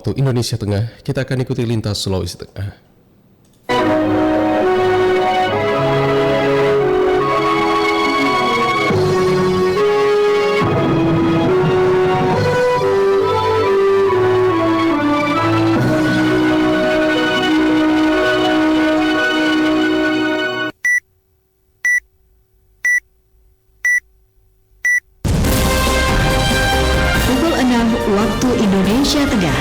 waktu Indonesia Tengah, kita akan ikuti lintas Sulawesi Tengah. Waktu Indonesia Tengah.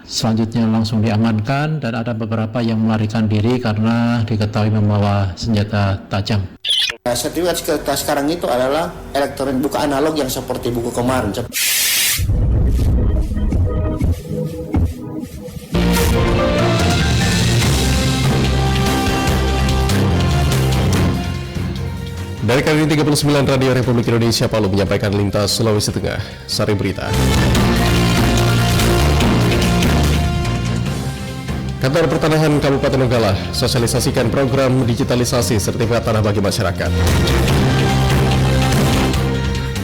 Selanjutnya langsung diamankan dan ada beberapa yang melarikan diri karena diketahui membawa senjata tajam. Sertifikat kita sekarang itu adalah elektronik, bukan analog yang seperti buku kemarin. Dari kali ini 39 Radio Republik Indonesia Palu menyampaikan lintas Sulawesi Tengah. Sari berita. Kantor Pertanahan Kabupaten Donggala sosialisasikan program digitalisasi sertifikat tanah bagi masyarakat.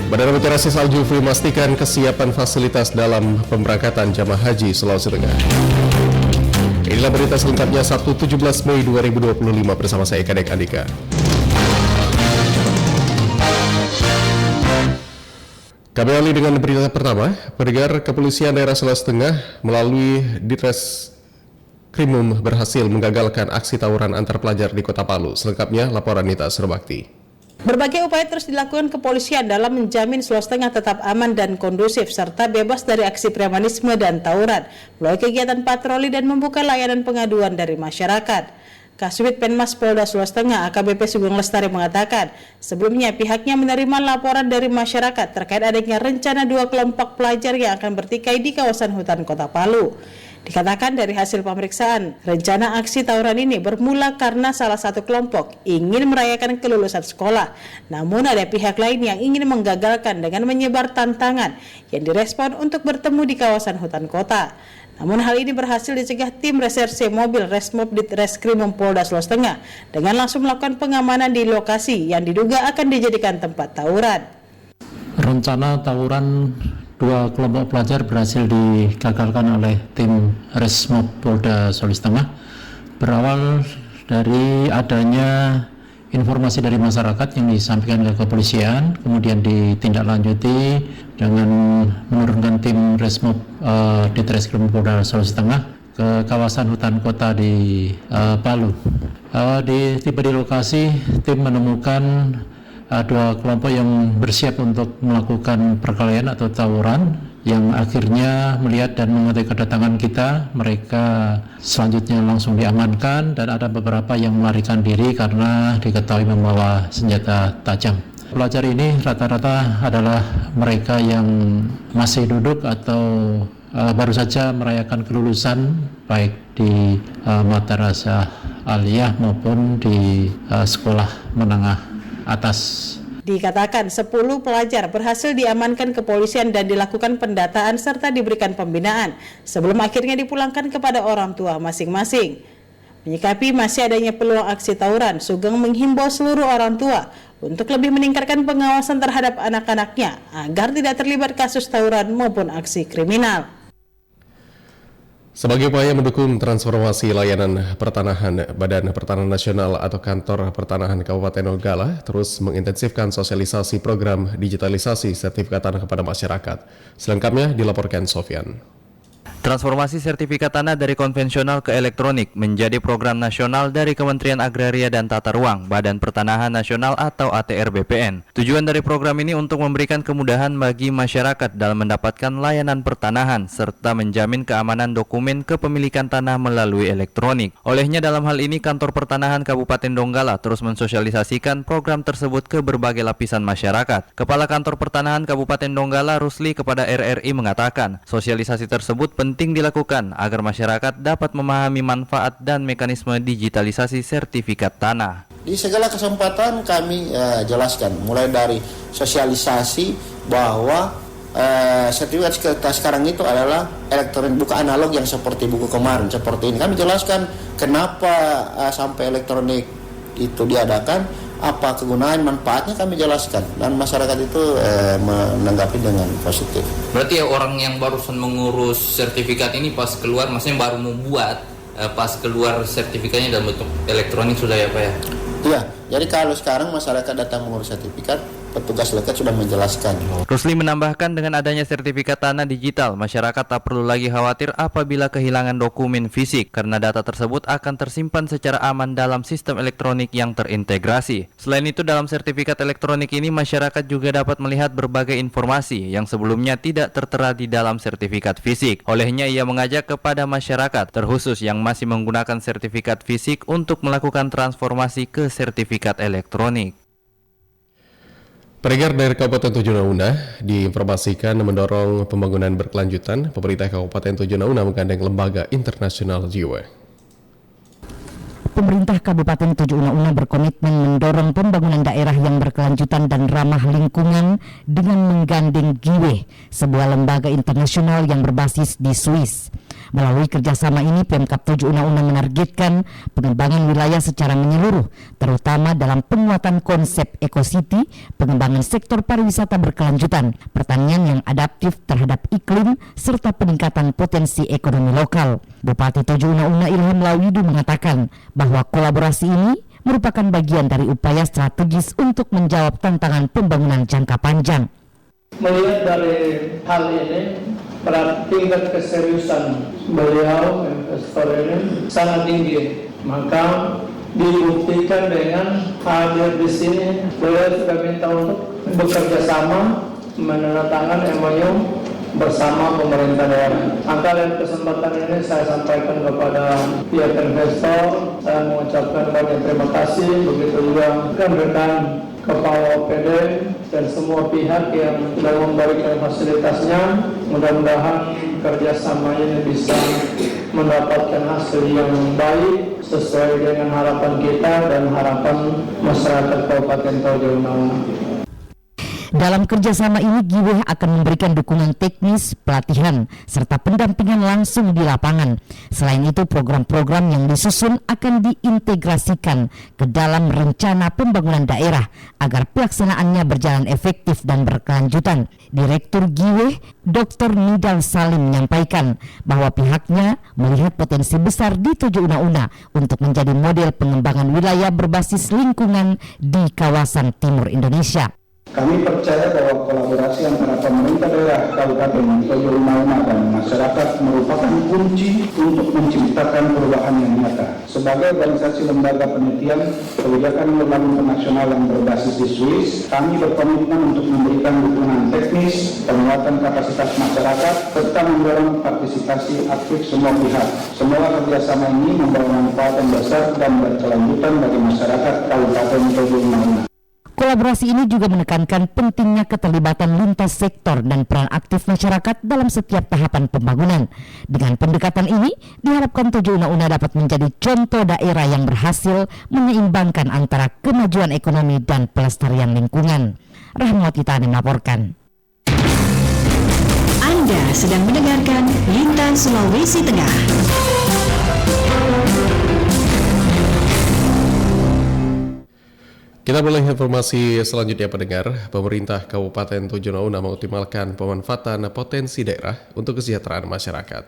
Badan Meteorologi Salju memastikan kesiapan fasilitas dalam pemberangkatan jamaah haji Sulawesi Tengah. Inilah berita selengkapnya Sabtu 17 Mei 2025 bersama saya Kadek Andika. Kami awali dengan berita pertama. Pendengar, Kepolisian Daerah Sulawesi Tengah melalui Ditreskrimum berhasil menggagalkan aksi tawuran antar pelajar di Kota Palu. Selengkapnya laporan Nita Surbakti. Berbagai upaya terus dilakukan kepolisian dalam menjamin Sulawesi Tengah tetap aman dan kondusif serta bebas dari aksi premanisme dan tawuran melalui kegiatan patroli dan membuka layanan pengaduan dari masyarakat. Kasubit Penmas Polda Sulawesi Tengah AKBP Sugeng Lestari mengatakan, sebelumnya pihaknya menerima laporan dari masyarakat terkait adanya rencana 2 kelompok pelajar yang akan bertikai di kawasan hutan Kota Palu. Dikatakan dari hasil pemeriksaan, rencana aksi tawuran ini bermula karena salah satu kelompok ingin merayakan kelulusan sekolah. Namun ada pihak lain yang ingin menggagalkan dengan menyebar tantangan yang direspon untuk bertemu di kawasan hutan kota. Namun hal ini berhasil dicegah tim reserse mobil Resmob Ditreskrimum Polda Sulawesi Tengah dengan langsung melakukan pengamanan di lokasi yang diduga akan dijadikan tempat tawuran. Rencana tawuran 2 kelompok pelajar berhasil digagalkan oleh tim Resmob Polda Sulawesi Tengah. Berawal dari adanya informasi dari masyarakat yang disampaikan ke kepolisian, kemudian ditindaklanjuti dengan menurunkan tim Resmob Ditreskrimum Polda Sulawesi Tengah ke kawasan hutan kota di Palu. Tiba di lokasi, tim menemukan 2 kelompok yang bersiap untuk melakukan perkelahian atau tawuran, yang akhirnya melihat dan mengetahui kedatangan kita. Mereka selanjutnya langsung diamankan dan ada beberapa yang melarikan diri karena diketahui membawa senjata tajam. Pelajar ini rata-rata adalah mereka yang masih duduk atau baru saja merayakan kelulusan baik di Madrasah Aliyah maupun di sekolah menengah atas. Dikatakan 10 pelajar berhasil diamankan kepolisian dan dilakukan pendataan serta diberikan pembinaan sebelum akhirnya dipulangkan kepada orang tua masing-masing. Menyikapi masih adanya peluang aksi tawuran, Sugeng menghimbau seluruh orang tua untuk lebih meningkatkan pengawasan terhadap anak-anaknya agar tidak terlibat kasus tawuran maupun aksi kriminal. Sebagai upaya mendukung transformasi layanan pertanahan, Badan Pertanahan Nasional atau Kantor Pertanahan Kabupaten Donggala terus mengintensifkan sosialisasi program digitalisasi sertifikat tanah kepada masyarakat. Selengkapnya dilaporkan Sofyan. Transformasi sertifikat tanah dari konvensional ke elektronik menjadi program nasional dari Kementerian Agraria dan Tata Ruang, Badan Pertanahan Nasional atau ATR BPN. Tujuan dari program ini untuk memberikan kemudahan bagi masyarakat dalam mendapatkan layanan pertanahan serta menjamin keamanan dokumen kepemilikan tanah melalui elektronik. Olehnya dalam hal ini Kantor Pertanahan Kabupaten Donggala terus mensosialisasikan program tersebut ke berbagai lapisan masyarakat. Kepala Kantor Pertanahan Kabupaten Donggala Rusli kepada RRI mengatakan, sosialisasi tersebut penting dilakukan agar masyarakat dapat memahami manfaat dan mekanisme digitalisasi sertifikat tanah. Di segala kesempatan kami jelaskan, mulai dari sosialisasi bahwa sertifikat sekarang itu adalah elektronik, bukan analog yang seperti buku kemarin seperti ini. Kami jelaskan kenapa sampai elektronik itu diadakan, apa kegunaan, manfaatnya kami jelaskan, dan masyarakat itu menanggapi dengan positif. Berarti ya orang yang barusan mengurus sertifikat ini pas keluar, maksudnya baru membuat, pas keluar sertifikatnya dalam bentuk elektronik sudah ya Pak ya? Iya, jadi kalau sekarang masyarakat datang mengurus sertifikat, petugas lekat sudah menjelaskan. Rusli menambahkan dengan adanya sertifikat tanah digital, masyarakat tak perlu lagi khawatir apabila kehilangan dokumen fisik karena data tersebut akan tersimpan secara aman dalam sistem elektronik yang terintegrasi. Selain itu, dalam sertifikat elektronik ini masyarakat juga dapat melihat berbagai informasi yang sebelumnya tidak tertera di dalam sertifikat fisik. Olehnya ia mengajak kepada masyarakat, terkhusus yang masih menggunakan sertifikat fisik, untuk melakukan transformasi ke sertifikat elektronik. Pendengar dari Kabupaten Tojo Una diinformasikan mendorong pembangunan berkelanjutan. Pemerintah Kabupaten Tojo Una menggandeng lembaga internasional jiwa. Pemerintah Kabupaten Tojo Una berkomitmen mendorong pembangunan daerah yang berkelanjutan dan ramah lingkungan dengan menggandeng GIWE, sebuah lembaga internasional yang berbasis di Swiss. Melalui kerjasama ini, Pemkab Tojo Una menargetkan pengembangan wilayah secara menyeluruh, terutama dalam penguatan konsep ekositi, pengembangan sektor pariwisata berkelanjutan, pertanian yang adaptif terhadap iklim, serta peningkatan potensi ekonomi lokal. Bupati Tojo Una Ilham Lawidu mengatakan bahwa kolaborasi ini merupakan bagian dari upaya strategis untuk menjawab tantangan pembangunan jangka panjang. Melihat dari hal ini, tingkat keseriusan beliau investor ini sangat tinggi, maka dibuktikan dengan hadir di sini. Beliau sudah minta untuk bekerja sama, menandatangani MOU bersama pemerintah daerah. Maka dalam kesempatan ini saya sampaikan kepada pihak investor, saya mengucapkan banyak terima kasih, begitu juga rekan-rekan Kepala OPD dan semua pihak yang sudah memberikan fasilitasnya. Mudah-mudahan kerjasama ini bisa mendapatkan hasil yang baik sesuai dengan harapan kita dan harapan masyarakat Kabupaten Tojo Una. Dalam kerjasama ini, GIWE akan memberikan dukungan teknis, pelatihan, serta pendampingan langsung di lapangan. Selain itu, program-program yang disusun akan diintegrasikan ke dalam rencana pembangunan daerah agar pelaksanaannya berjalan efektif dan berkelanjutan. Direktur GIWE, Dr. Nidal Salim, menyampaikan bahwa pihaknya melihat potensi besar di Tojo Una untuk menjadi model pengembangan wilayah berbasis lingkungan di kawasan timur Indonesia. Kami percaya bahwa kolaborasi antara pemerintah daerah Kabupaten Tojo Una dan masyarakat merupakan kunci untuk menciptakan perubahan yang nyata. Sebagai organisasi lembaga penelitian kebijakan pembangunan internasional yang berbasis di Swiss, kami berkomitmen untuk memberikan dukungan teknis, penguatan kapasitas masyarakat, serta mendorong partisipasi aktif semua pihak. Semoga kerjasama ini membawa manfaat yang besar dan berkelanjutan bagi masyarakat Kabupaten Tojo Una. Kolaborasi ini juga menekankan pentingnya keterlibatan lintas sektor dan peran aktif masyarakat dalam setiap tahapan pembangunan. Dengan pendekatan ini, diharapkan Tojo Una dapat menjadi contoh daerah yang berhasil menyeimbangkan antara kemajuan ekonomi dan pelestarian lingkungan. Rahmat Itani melaporkan. Anda sedang mendengarkan Lintas Sulawesi Tengah. Kita mulai informasi selanjutnya, pendengar. Pemerintah Kabupaten Tojo Una mengoptimalkan pemanfaatan potensi daerah untuk kesejahteraan masyarakat.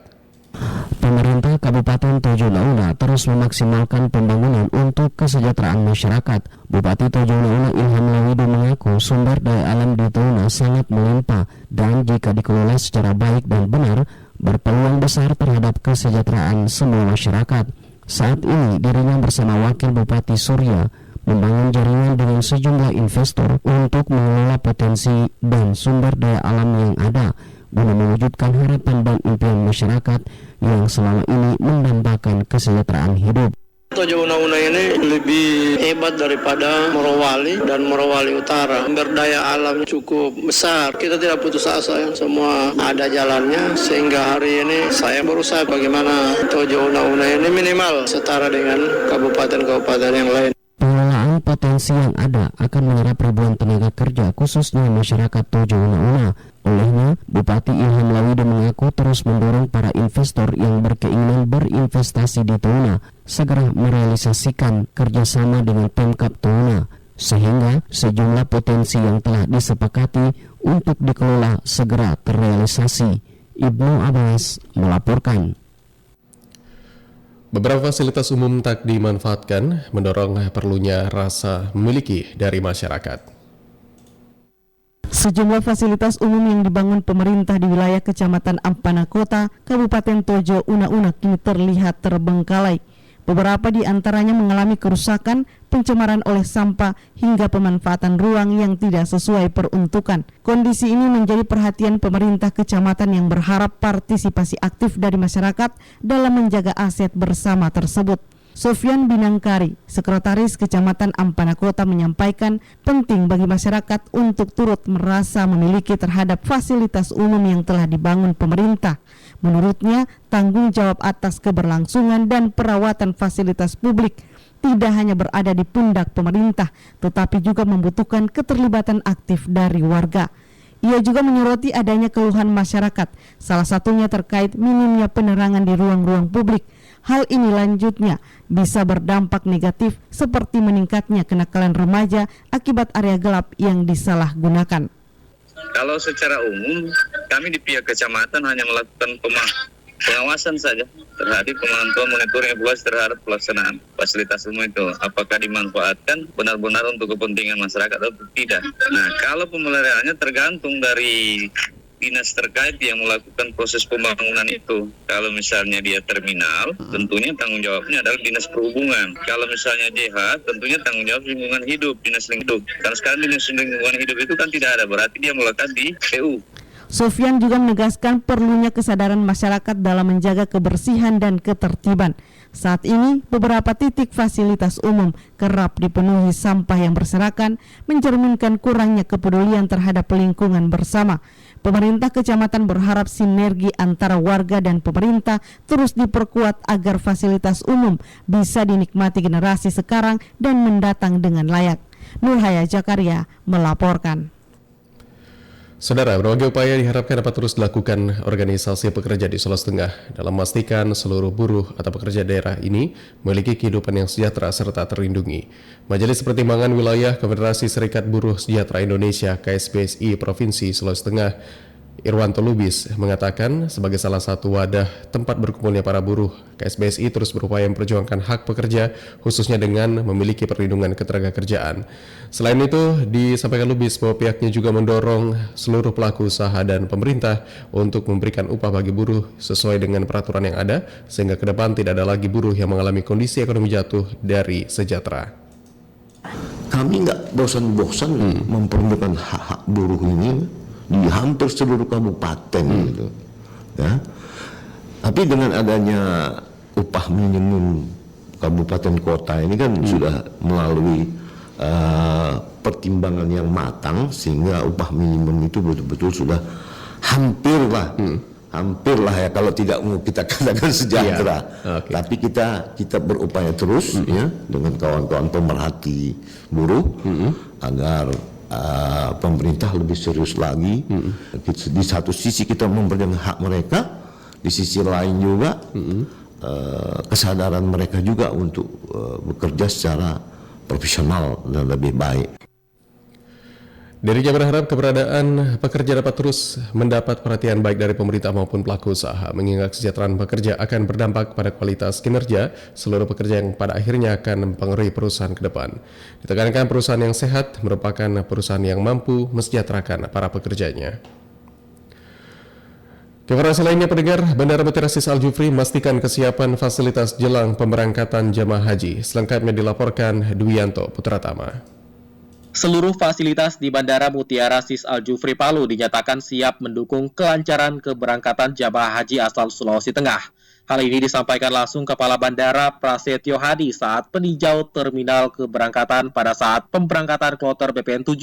Pemerintah Kabupaten Tojo Una terus memaksimalkan pembangunan untuk kesejahteraan masyarakat. Bupati Tojo Una Ilham Lawidu mengaku sumber daya alam di Tojo sangat melimpah dan jika dikelola secara baik dan benar, berpeluang besar terhadap kesejahteraan semua masyarakat. Saat ini dirinya bersama Wakil Bupati Surya membangun jaringan dengan sejumlah investor untuk mengelola potensi dan sumber daya alam yang ada guna mewujudkan harapan dan impian masyarakat yang selama ini mendambakan kesejahteraan hidup. Tojo Una ini lebih hebat daripada Morowali dan Morowali Utara. Berdaya alam cukup besar. Kita tidak putus asa, ya. Semua ada jalannya sehingga hari ini saya berusaha bagaimana Tojo Una ini minimal setara dengan kabupaten-kabupaten yang lain. Pengelolaan potensi yang ada akan menyerap ribuan tenaga kerja khususnya masyarakat Tojo Una-Una. Olehnya, Bupati Ilham Lawido mengaku terus mendorong para investor yang berkeinginan berinvestasi di Touna segera merealisasikan kerjasama dengan Pemkab Touna, sehingga sejumlah potensi yang telah disepakati untuk dikelola segera terrealisasi. Ibnu Abbas melaporkan. Beberapa fasilitas umum tak dimanfaatkan, mendorong perlunya rasa memiliki dari masyarakat. Sejumlah fasilitas umum yang dibangun pemerintah di wilayah Kecamatan Ampana Kota, Kabupaten Tojo Una-Una kini terlihat terbengkalai. Beberapa di antaranya mengalami kerusakan, pencemaran oleh sampah, hingga pemanfaatan ruang yang tidak sesuai peruntukan. Kondisi ini menjadi perhatian pemerintah kecamatan yang berharap partisipasi aktif dari masyarakat dalam menjaga aset bersama tersebut. Sofyan Binangkari, Sekretaris Kecamatan Ampana Kota, menyampaikan penting bagi masyarakat untuk turut merasa memiliki terhadap fasilitas umum yang telah dibangun pemerintah. Menurutnya, tanggung jawab atas keberlangsungan dan perawatan fasilitas publik tidak hanya berada di pundak pemerintah, tetapi juga membutuhkan keterlibatan aktif dari warga. Ia juga menyoroti adanya keluhan masyarakat, salah satunya terkait minimnya penerangan di ruang-ruang publik. Hal ini lanjutnya bisa berdampak negatif seperti meningkatnya kenakalan remaja akibat area gelap yang disalahgunakan. Kalau secara umum, kami di pihak kecamatan hanya melakukan pengawasan saja terhadap pemantauan monitoring evaluasi terhadap pelaksanaan fasilitas umum itu. Apakah dimanfaatkan benar-benar untuk kepentingan masyarakat atau tidak. Nah, kalau pemeliharaannya tergantung dari dinas terkait yang melakukan proses pembangunan itu. Kalau misalnya dia terminal, tentunya tanggung jawabnya adalah dinas perhubungan. Kalau misalnya JH, tentunya tanggung jawab lingkungan hidup, dinas lingkungan hidup. Karena sekarang dinas lingkungan hidup itu kan tidak ada, berarti dia melekat di PU. Sofyan juga menegaskan perlunya kesadaran masyarakat dalam menjaga kebersihan dan ketertiban. Saat ini, beberapa titik fasilitas umum kerap dipenuhi sampah yang berserakan, mencerminkan kurangnya kepedulian terhadap lingkungan bersama. Pemerintah kecamatan berharap sinergi antara warga dan pemerintah terus diperkuat agar fasilitas umum bisa dinikmati generasi sekarang dan mendatang dengan layak. Nurhaya Jakaria melaporkan. Saudara, berbagai upaya diharapkan dapat terus dilakukan organisasi pekerja di Sulawesi Tengah dalam memastikan seluruh buruh atau pekerja daerah ini memiliki kehidupan yang sejahtera serta terlindungi. Majelis Pertimbangan Wilayah Konfederasi Serikat Buruh Sejahtera Indonesia KSBSI Provinsi Sulawesi Tengah Irwanto Lubis mengatakan sebagai salah satu wadah tempat berkumpulnya para buruh, KSBSI terus berupaya memperjuangkan hak pekerja khususnya dengan memiliki perlindungan ketenagakerjaan. Selain itu, disampaikan Lubis bahwa pihaknya juga mendorong seluruh pelaku usaha dan pemerintah untuk memberikan upah bagi buruh sesuai dengan peraturan yang ada sehingga ke depan tidak ada lagi buruh yang mengalami kondisi ekonomi jatuh dari sejahtera. Kami nggak bosan-bosan memperjuangkan hak-hak buruh ini di hampir seluruh kabupaten gitu, ya. Tapi dengan adanya upah minimum kabupaten kota ini kan sudah melalui pertimbangan yang matang sehingga upah minimum itu betul-betul sudah hampir lah ya, kalau tidak mau kita katakan sejahtera. Tapi kita berupaya terus ya dengan kawan-kawan pemerhati buruh agar pemerintah lebih serius lagi. Di satu sisi kita memberikan hak mereka, di sisi lain juga kesadaran mereka juga untuk bekerja secara profesional dan lebih baik. Dirinya berharap keberadaan pekerja dapat terus mendapat perhatian baik dari pemerintah maupun pelaku usaha, mengingat kesejahteraan pekerja akan berdampak pada kualitas kinerja seluruh pekerja yang pada akhirnya akan mempengaruhi perusahaan ke depan. Ditekankan perusahaan yang sehat merupakan perusahaan yang mampu mensejahterakan para pekerjanya. Informasi lainnya, pendengar, Bandara Mutiara Sis Al Jufri memastikan kesiapan fasilitas jelang pemberangkatan jemaah haji. Selengkapnya dilaporkan Dwianto Putratama. Seluruh fasilitas di Bandara Mutiara Sis Al Jufri Palu dinyatakan siap mendukung kelancaran keberangkatan jemaah haji asal Sulawesi Tengah. Hal ini disampaikan langsung Kepala Bandara Prasetyo Hadi saat peninjau terminal keberangkatan pada saat pemberangkatan kloter BPN 7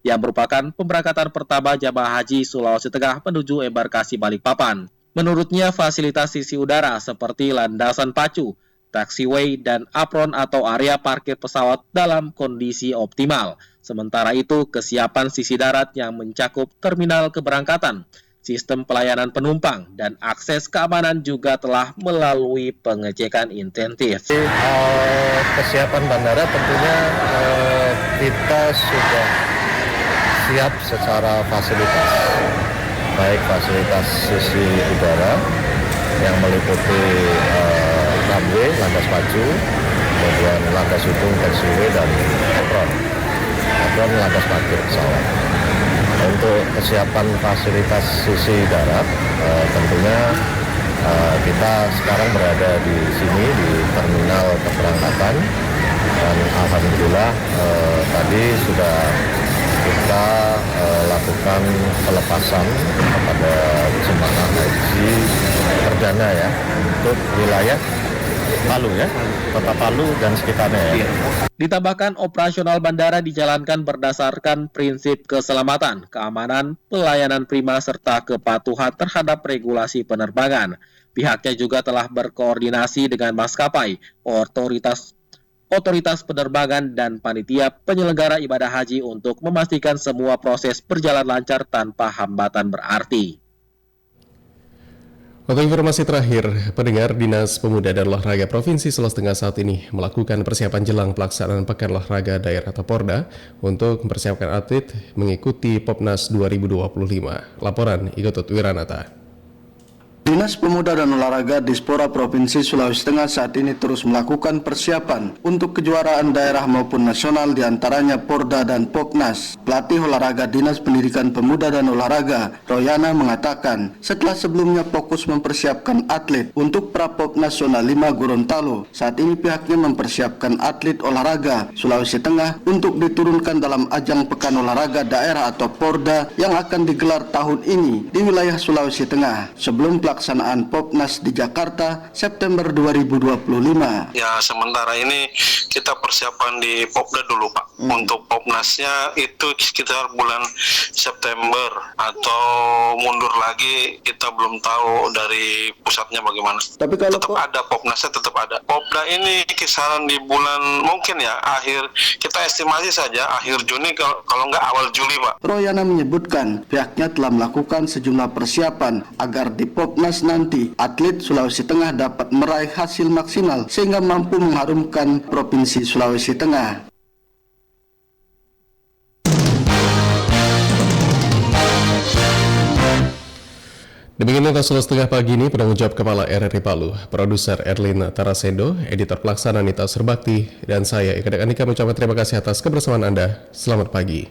yang merupakan pemberangkatan pertama jemaah haji Sulawesi Tengah menuju embarkasi Balikpapan. Menurutnya fasilitas sisi udara seperti landasan pacu, taxiway, dan apron atau area parkir pesawat dalam kondisi optimal. Sementara itu, kesiapan sisi darat yang mencakup terminal keberangkatan, sistem pelayanan penumpang, dan akses keamanan juga telah melalui pengecekan intensif. Kesiapan bandara tentunya kita sudah siap secara fasilitas, baik fasilitas sisi udara yang meliputi runway, landas pacu, kemudian landas udung, taxiway, dan apron landas parkir pesawat. Untuk kesiapan fasilitas sisi darat, tentunya kita sekarang berada di sini di terminal keberangkatan, dan alhamdulillah tadi sudah kita lakukan pelepasan kepada jemaah haji perdana ya untuk wilayah Palu ya, Kota Palu dan sekitarnya ya. Ditambahkan operasional bandara dijalankan berdasarkan prinsip keselamatan, keamanan, pelayanan prima serta kepatuhan terhadap regulasi penerbangan. Pihaknya juga telah berkoordinasi dengan maskapai, otoritas penerbangan dan panitia penyelenggara ibadah haji untuk memastikan semua proses berjalan lancar tanpa hambatan berarti. Untuk informasi terakhir, pendengar, Dinas Pemuda dan Olahraga Provinsi Sulawesi Tengah saat ini melakukan persiapan jelang pelaksanaan Pekan Olahraga Daerah atau Porda untuk mempersiapkan atlet mengikuti Popnas 2025. Laporan Igotut Wiranata. Dinas Pemuda dan Olahraga Dispora Provinsi Sulawesi Tengah saat ini terus melakukan persiapan untuk kejuaraan daerah maupun nasional diantaranya Porda dan Popnas. Pelatih olahraga Dinas Pendidikan Pemuda dan Olahraga, Royana, mengatakan setelah sebelumnya fokus mempersiapkan atlet untuk Prapop Nasional 5 Gorontalo, saat ini pihaknya mempersiapkan atlet olahraga Sulawesi Tengah untuk diturunkan dalam ajang Pekan Olahraga Daerah atau Porda yang akan digelar tahun ini di wilayah Sulawesi Tengah sebelum pelaksanaan Popnas di Jakarta September 2025. Ya, sementara ini kita persiapan di Popda dulu, Pak. Untuk Popnasnya itu sekitar bulan September atau mundur lagi, kita belum tahu dari pusatnya bagaimana. Tapi kalau tetap ada Popnasnya, tetap ada. Popda ini kisaran di bulan mungkin ya akhir, kita estimasi saja akhir Juni kalau nggak awal Juli, Pak. Royana menyebutkan pihaknya telah melakukan sejumlah persiapan agar di Popnas nanti atlet Sulawesi Tengah dapat meraih hasil maksimal sehingga mampu mengharumkan Provinsi Sulawesi Tengah. Demikian untuk Sulawesi Tengah pagi ini, penanggung jawab Kepala RRI Palu, Produser Erlin Tarasendo, Editor Pelaksana Nita Serbakti, dan saya Eka Andika mengucapkan terima kasih atas kebersamaan Anda. Selamat pagi.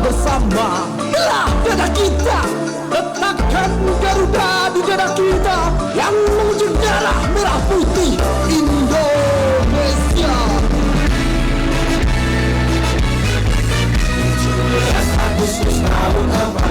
bersama, belah dada kita, letakkan Garuda di dada kita yang mengujung darah merah putih Indonesia. 17 Agustus tahun 45